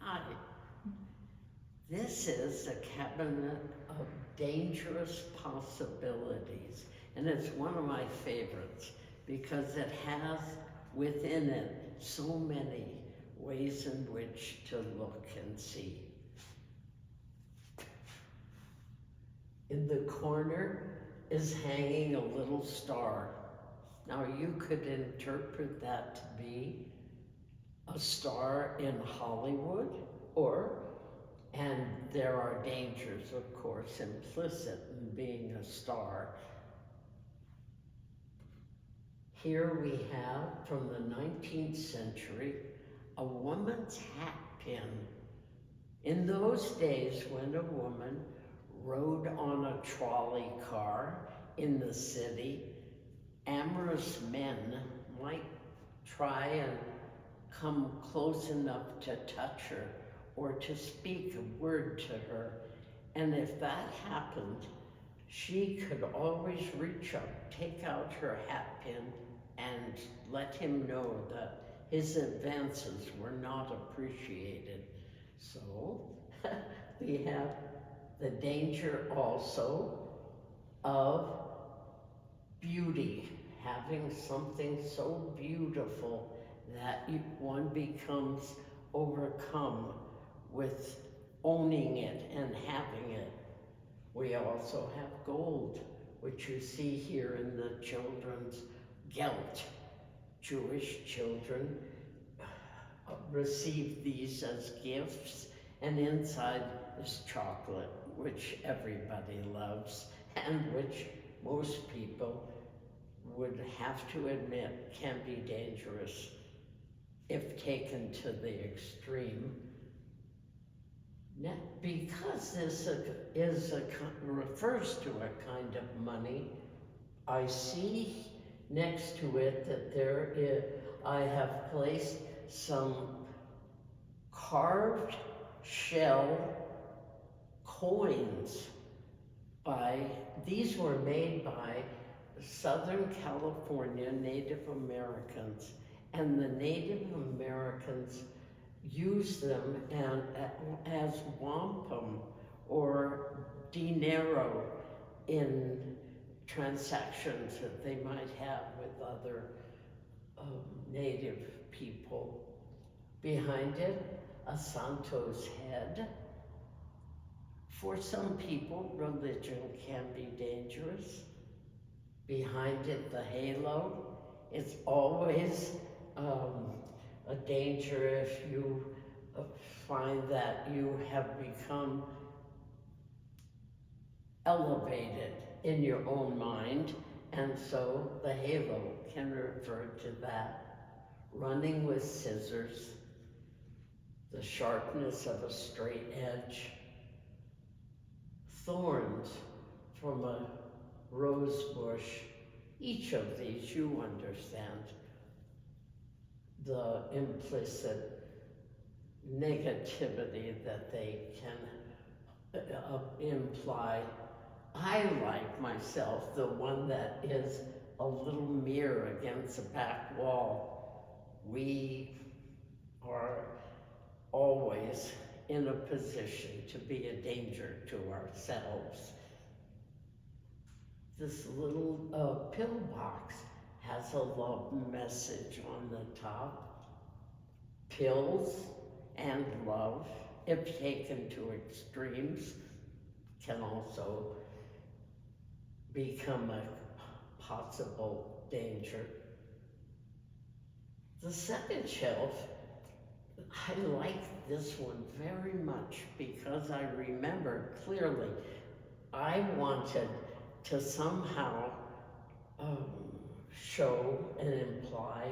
Hi. This is a cabinet of dangerous possibilities, and it's one of my favorites because it has within it so many ways in which to look and see. In the corner is hanging a little star. Now you could interpret that to be a star in Hollywood, and there are dangers, of course, implicit in being a star. Here we have, from the 19th century, a woman's hat pin. In those days, when a woman rode on a trolley car in the city, amorous men might try and come close enough to touch her or to speak a word to her. And if that happened, she could always reach up, take out her hat pin, and let him know that his advances were not appreciated. So we have the danger also of beauty, having something so beautiful that one becomes overcome with owning it and having it. We also have gold, which you see here in the children's gelt. Jewish children receive these as gifts, and inside is chocolate, which everybody loves, and which most people would have to admit can be dangerous if taken to the extreme. Now, because this refers to a kind of money, I see next to it that I have placed some carved shell coins these were made by Southern California Native Americans, and the Native Americans used them as wampum or dinero in transactions that they might have with other Native people. Behind it, a Santo's head. For some people, religion can be dangerous. Behind it, the halo. It's always a danger if you find that you have become elevated in your own mind, and so the halo can refer to that. Running with scissors, the sharpness of a straight edge, thorns from a rose bush. Each of these, you understand the implicit negativity that they can imply. I like myself the one that is a little mirror against the back wall. We are always in a position to be a danger to ourselves. This little pillbox has a love message on the top. Pills and love, if taken to extremes, can also become a possible danger. The second shelf, I like this one very much because I remember clearly I wanted to somehow show and imply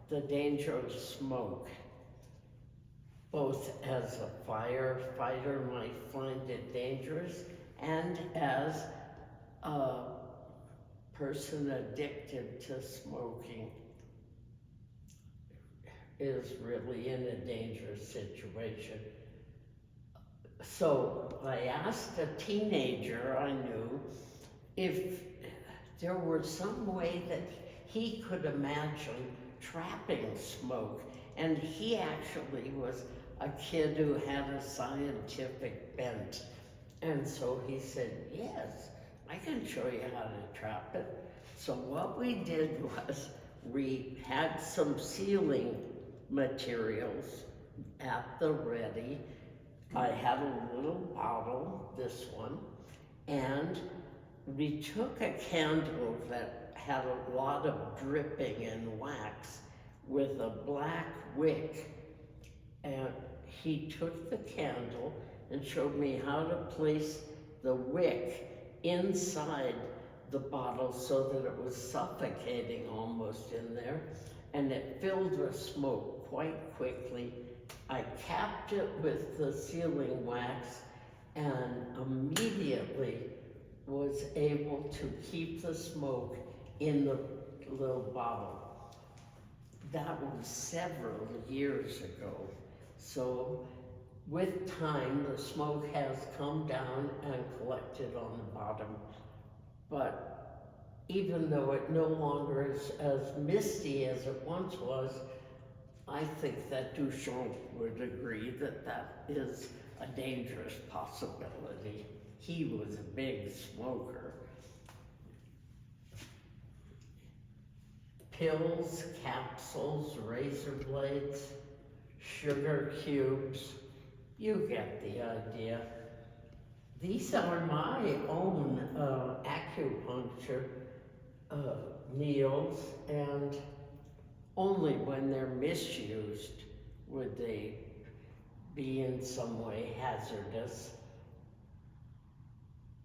the danger of smoke. Both as a firefighter might find it dangerous, and as a person addicted to smoking is really in a dangerous situation. So I asked a teenager I knew if there were some way that he could imagine trapping smoke, and he actually was a kid who had a scientific bent. And so he said, yes, I can show you how to trap it. So what we did was we had some sealing materials at the ready. I had a little bottle, this one, and we took a candle that had a lot of dripping and wax with a black wick, and he took the candle and showed me how to place the wick inside the bottle so that it was suffocating almost in there, and it filled with smoke quite quickly. I capped it with the sealing wax and immediately was able to keep the smoke in the little bottle. That was several years ago. So with time, the smoke has come down and collected on the bottom. But even though it no longer is as misty as it once was, I think that Duchamp would agree that that is a dangerous possibility. He was a big smoker. Pills, capsules, razor blades, sugar cubes, you get the idea. These are my own acupuncture needles, and only when they're misused would they be in some way hazardous.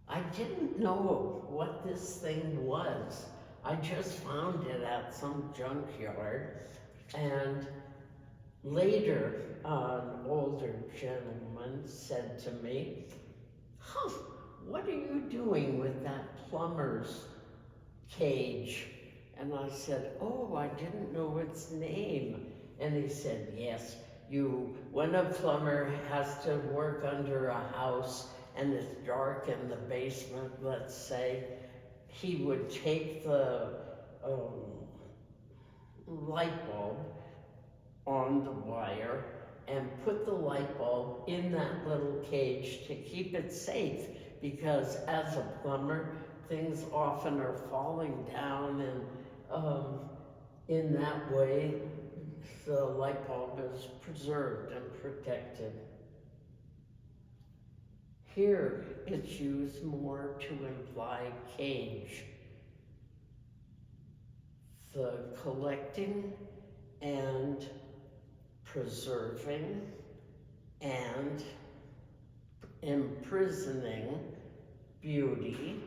I didn't know what this thing was. I just found it at some junkyard, and later an older gentleman said to me, "Huh, what are you doing with that plumber's cage?" And I said, "Oh, I didn't know its name." And he said, "Yes, when a plumber has to work under a house and it's dark in the basement, let's say, he would take the light bulb on the wire and put the light bulb in that little cage to keep it safe, because as a plumber, things often are falling down, and in that way, the light bulb is preserved and protected. Here, it's used more to imply cage. The collecting and preserving and imprisoning beauty,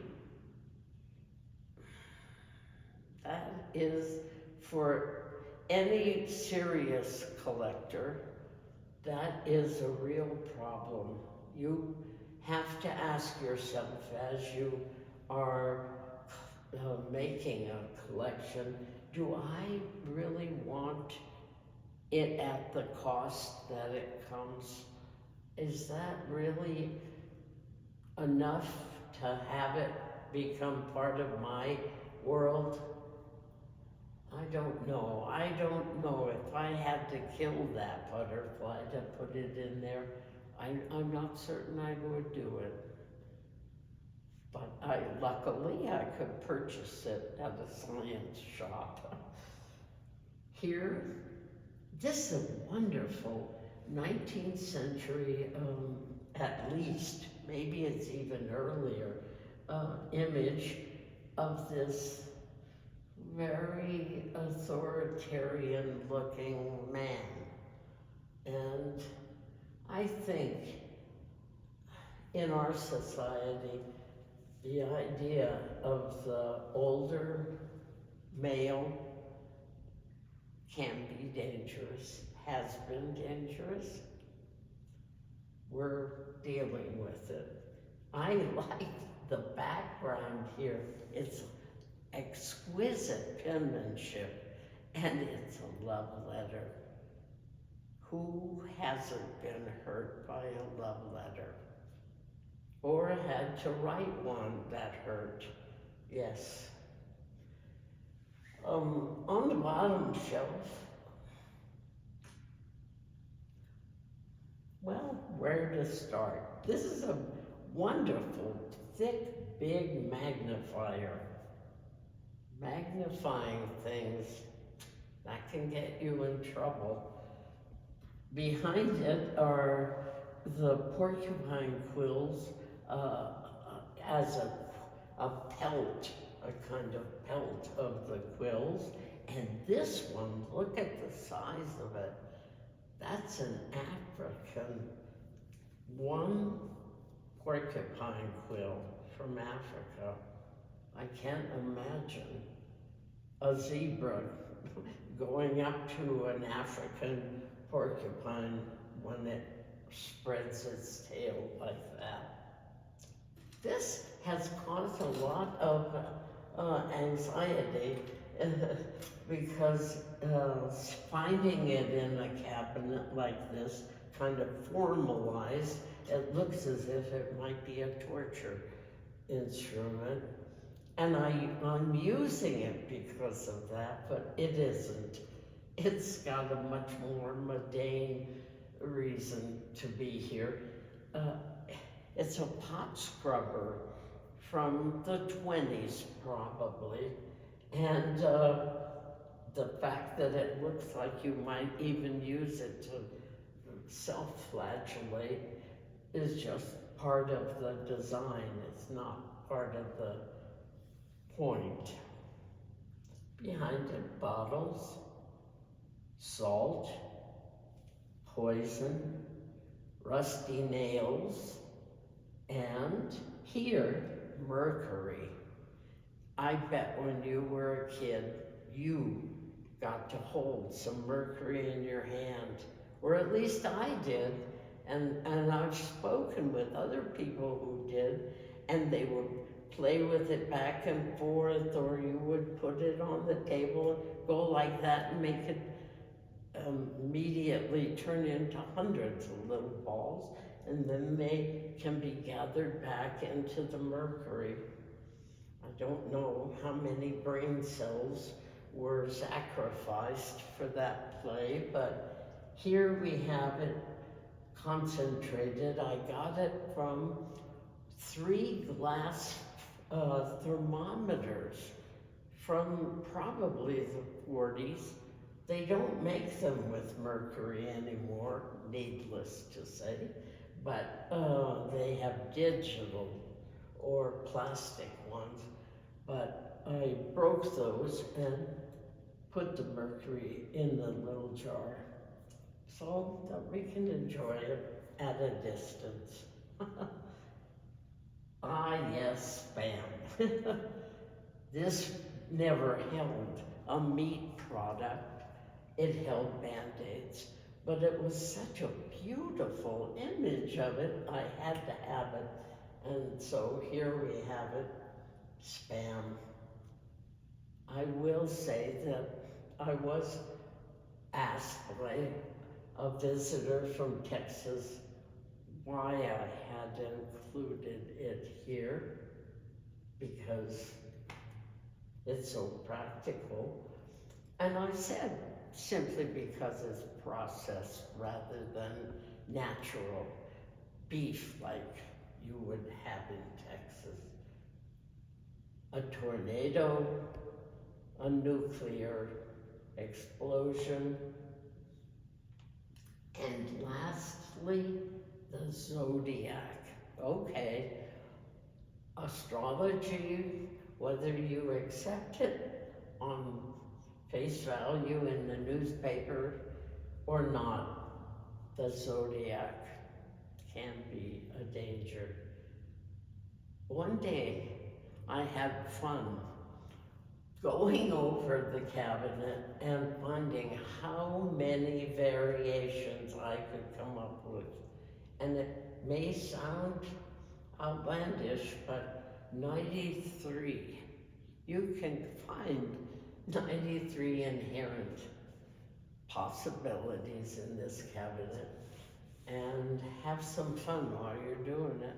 that is, for any serious collector, that is a real problem. You have to ask yourself as you are making a collection, do I really want it at the cost that it comes? Is that really enough to have it become part of my world? I don't know. I don't know if I had to kill that butterfly to put it in there. I'm not certain I would do it. But luckily I could purchase it at a science shop. Here, this is a wonderful 19th century, at least, maybe it's even earlier, image of this very authoritarian looking man. And I think in our society, the idea of the older male can be dangerous, has been dangerous. We're dealing with it. I like the background here. It's exquisite penmanship, and it's a love letter. Who hasn't been hurt by a love letter? Or had to write one that hurt? Yes. On the bottom shelf, Well, where to start? This is a wonderful, thick, big magnifier. Magnifying things, that can get you in trouble. Behind it are the porcupine quills as a pelt, a kind of pelt of the quills. And this one, look at the size of it. That's an African, one porcupine quill from Africa. I can't imagine a zebra going up to an African porcupine when it spreads its tail like that. This has caused a lot of anxiety because finding it in a cabinet like this, kind of formalized, it looks as if it might be a torture instrument. And I'm using it because of that, but it isn't. It's got a much more mundane reason to be here. It's a pot scrubber from the 20s, probably. And the fact that it looks like you might even use it to self-flagellate is just part of the design. It's not part of the point. Behind it, bottles, salt, poison, rusty nails, and here, mercury. I bet when you were a kid, you got to hold some mercury in your hand, or at least I did, and I've spoken with other people who did, and they would play with it back and forth, or you would put it on the table and go like that and make it immediately turn into hundreds of little balls, and then they can be gathered back into the mercury. I don't know how many brain cells were sacrificed for that play, but here we have it concentrated. I got it from 3 glass thermometers from probably the 40s. They don't make them with mercury anymore, needless to say, but they have digital or plastic ones. But I broke those and put the mercury in the little jar so that we can enjoy it at a distance. Ah, yes, Spam. This never held a meat product. It held Band-Aids, but it was such a beautiful image of it, I had to have it. And so here we have it, Spam. I will say that I was asked by a visitor from Texas why I had included it here, because it's so practical. And I said, simply because it's processed rather than natural beef like you would have in Texas. A tornado, a nuclear explosion, and lastly, the zodiac. Okay, astrology, whether you accept it on face value in the newspaper or not, the zodiac can be a danger. One day, I had fun going over the cabinet and finding how many variations I could come up with. And it may sound outlandish, but 93. You can find 93 inherent possibilities in this cabinet and have some fun while you're doing it.